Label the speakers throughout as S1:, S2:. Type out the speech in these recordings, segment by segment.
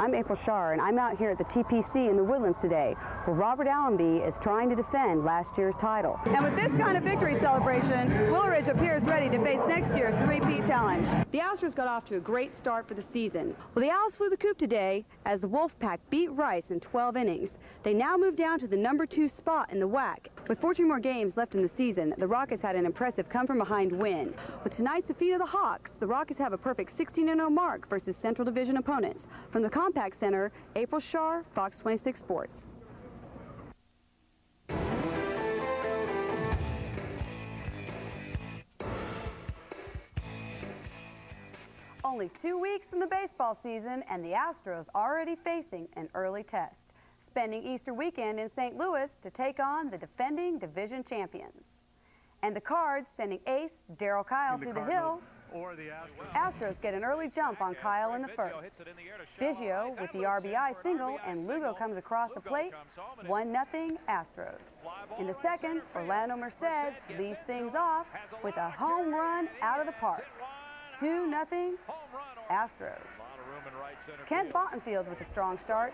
S1: I'm April Sharr, and I'm out here at the TPC in the Woodlands today, where Robert Allenby is trying to defend last year's title. And with this kind of victory celebration, Woolridge appears ready to face next year's three-peat challenge. The Astros got off to a great start for the season. Well, the Owls flew the coop today as the Wolfpack beat Rice in 12 innings. They now move down to the #2 spot in the WAC. With 14 more games left in the season, the Rockets had an impressive come-from-behind win. With tonight's defeat of the Hawks, the Rockets have a perfect 16-0 mark versus Central Division opponents. From the Compact Center, April Sharr, Fox 26 Sports. Only 2 weeks in the baseball season, and the Astros already facing an early test, spending Easter weekend in St. Louis to take on the defending division champions. And the Cards sending ace Darryl Kyle to the hill. Astros get an early jump on Kyle in the first. Biggio with the RBI single, and Lugo comes across the plate. 1-0 Astros. In the second, Orlando Merced leads things off with a home run out of the park. 2-0 Astros. Kent Bottenfield with a strong start.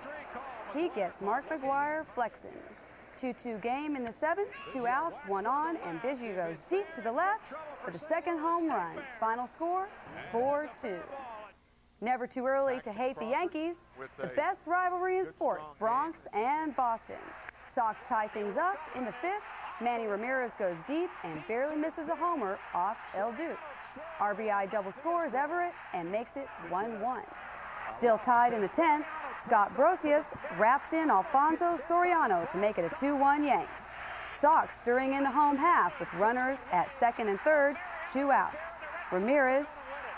S1: He gets Mark McGuire flexing. 2-2 game in the seventh, 2 outs, 1 on, and Biggio goes deep to the left for the second home run. Final score, 4-2. Never too early to hate the Yankees. The best rivalry in sports, Bronx and Boston. Sox tie things up in the fifth. Manny Ramirez goes deep and barely misses a homer off El Duque. RBI double scores Everett and makes it 1-1. Still tied in the 10th, Scott Brosius wraps in Alfonso Soriano to make it a 2-1 Yanks. Sox stirring in the home half with runners at second and third, 2 outs. Ramirez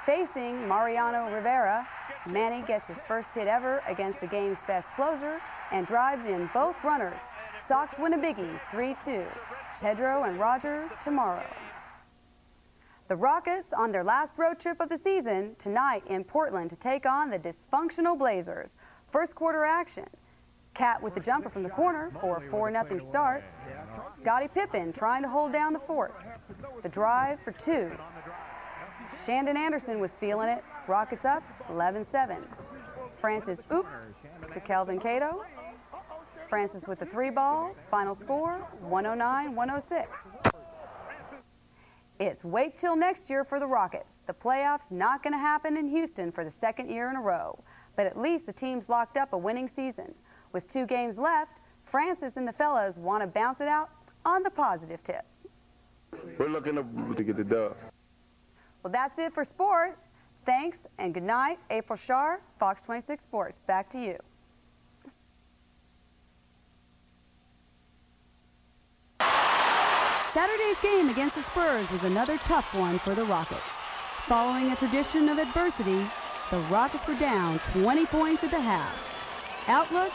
S1: facing Mariano Rivera. Manny gets his first hit ever against the game's best closer and drives in both runners. Sox win a biggie, 3-2. Pedro and Roger tomorrow. The Rockets on their last road trip of the season tonight in Portland to take on the dysfunctional Blazers. First quarter action. Cat with the jumper from the corner for a 4-0 start. Scottie Pippen trying to hold down the fourth. The drive for 2. Shandon Anderson was feeling it. Rockets up 11-7. Francis oops to Kelvin Cato. Francis with the 3-ball. Final score 109-106. It's wait till next year for the Rockets. The playoffs not going to happen in Houston for the second year in a row. But at least the team's locked up a winning season. With 2 games left, Francis and the fellas want to bounce it out on the positive tip.
S2: We're looking to get the dub.
S1: Well, that's it for sports. Thanks and good night. April Sharr, Fox 26 Sports. Back to you. Saturday's game against the Spurs was another tough one for the Rockets. Following a tradition of adversity, the Rockets were down 20 points at the half. Outlook,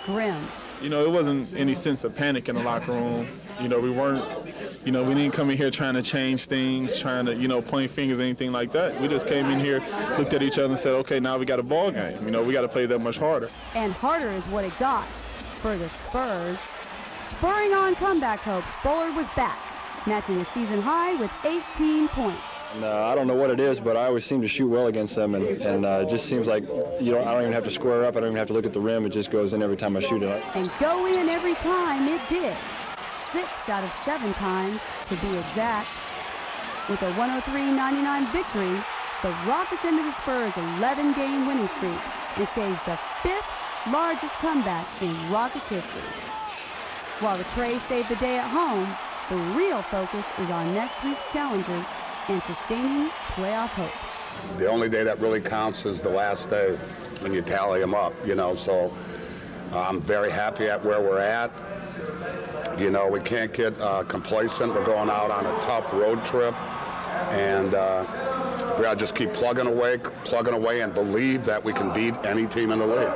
S1: grim.
S3: You know, it wasn't any sense of panic in the locker room. You know, we didn't come in here trying to change things, trying to, point fingers or anything like that. We just came in here, looked at each other and said, okay, now we got a ball game. We got to play that much harder.
S1: And harder is what it got for the Spurs. Spurring on comeback hopes, Bullard was back, matching a season high with 18 points.
S4: I don't know what it is, but I always seem to shoot well against them, and it just seems like I don't even have to square up. I don't even have to look at the rim. It just goes in every time I shoot it.
S1: And go in every time it did. 6 out of 7 times, to be exact. With a 103-99 victory, the Rockets ended the Spurs' 11-game winning streak and staged the 5th largest comeback in Rockets history. While the Trays saved the day at home, the real focus is on next week's challenges and sustaining playoff hopes.
S5: The only day that really counts is the last day when you tally them up, so I'm very happy at where we're at. We can't get complacent. We're going out on a tough road trip, and we got to just keep plugging away and believe that we can beat any team in the league.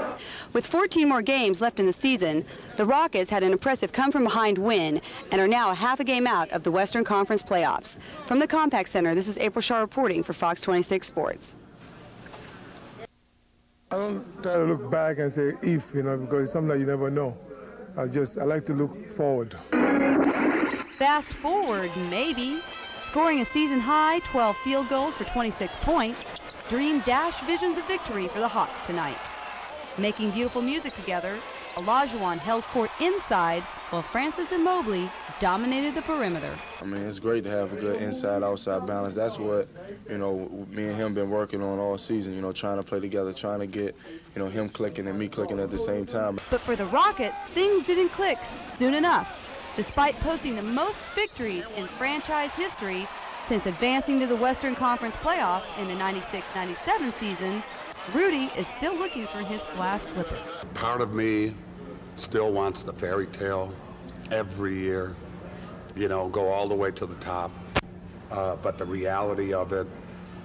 S1: With 14 more games left in the season, the Rockets had an impressive come-from-behind win and are now a half a game out of the Western Conference playoffs. From the Compact Center, this is April Sharr reporting for Fox 26 Sports.
S6: I don't try to look back and say if, because it's something that you never know. I like to look forward.
S1: Fast forward, maybe. Scoring a season-high 12 field goals for 26 points, Dream dashed visions of victory for the Hawks tonight. Making beautiful music together, Olajuwon held court inside, while Francis and Mobley dominated the perimeter.
S2: I mean, it's great to have a good inside-outside balance. That's what, you know, me and him been working on all season, you know, trying to play together, trying to get, you know, him clicking and me clicking at the same time.
S1: But for the Rockets, things didn't click soon enough. Despite posting the most victories in franchise history since advancing to the Western Conference playoffs in the 96-97 season, Rudy is still looking for his glass slipper.
S5: Part of me still wants the fairy tale every year, you know, go all the way to the top. But the reality of it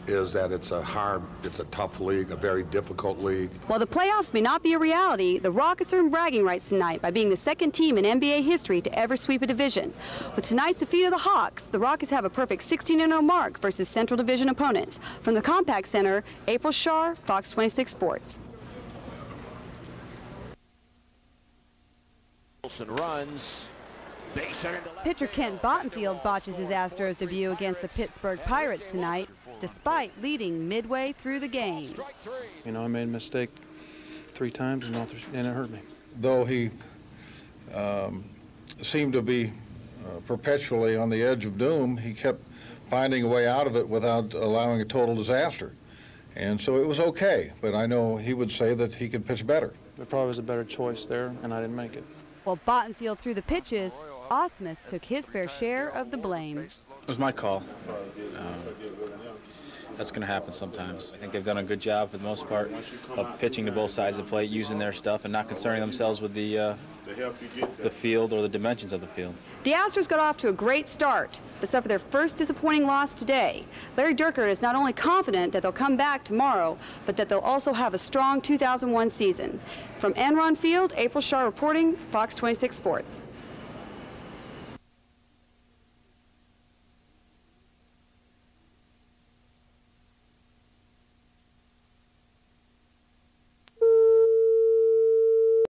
S5: is that it's a tough league, a very difficult league.
S1: While the playoffs may not be a reality, the Rockets earned bragging rights tonight by being the second team in NBA history to ever sweep a division. With tonight's defeat of the Hawks, the Rockets have a perfect 16-0 mark versus Central Division opponents. From the Compaq Center, April Sharr, Fox 26 Sports.
S7: Runs.
S1: Pitcher Kent Bottenfield botches his Astros debut against the Pittsburgh Pirates tonight, despite leading midway through the game.
S8: You know, I made a mistake 3 times and it hurt me.
S9: Though he seemed to be perpetually on the edge of doom, he kept finding a way out of it without allowing a total disaster. And so it was okay, but I know he would say that he could pitch better.
S8: There probably was a better choice there, and I didn't make it.
S1: While Bottenfield threw the pitches, Osmus took his fair share of the blame.
S10: It was my call. That's going to happen sometimes. I think they've done a good job for the most part of pitching to both sides of the plate, using their stuff and not concerning themselves with the field or the dimensions of the field.
S1: The Astros got off to a great start, but suffered their first disappointing loss today. Larry Durkert is not only confident that they'll come back tomorrow, but that they'll also have a strong 2001 season. From Enron Field, April Sharr reporting, Fox 26 Sports.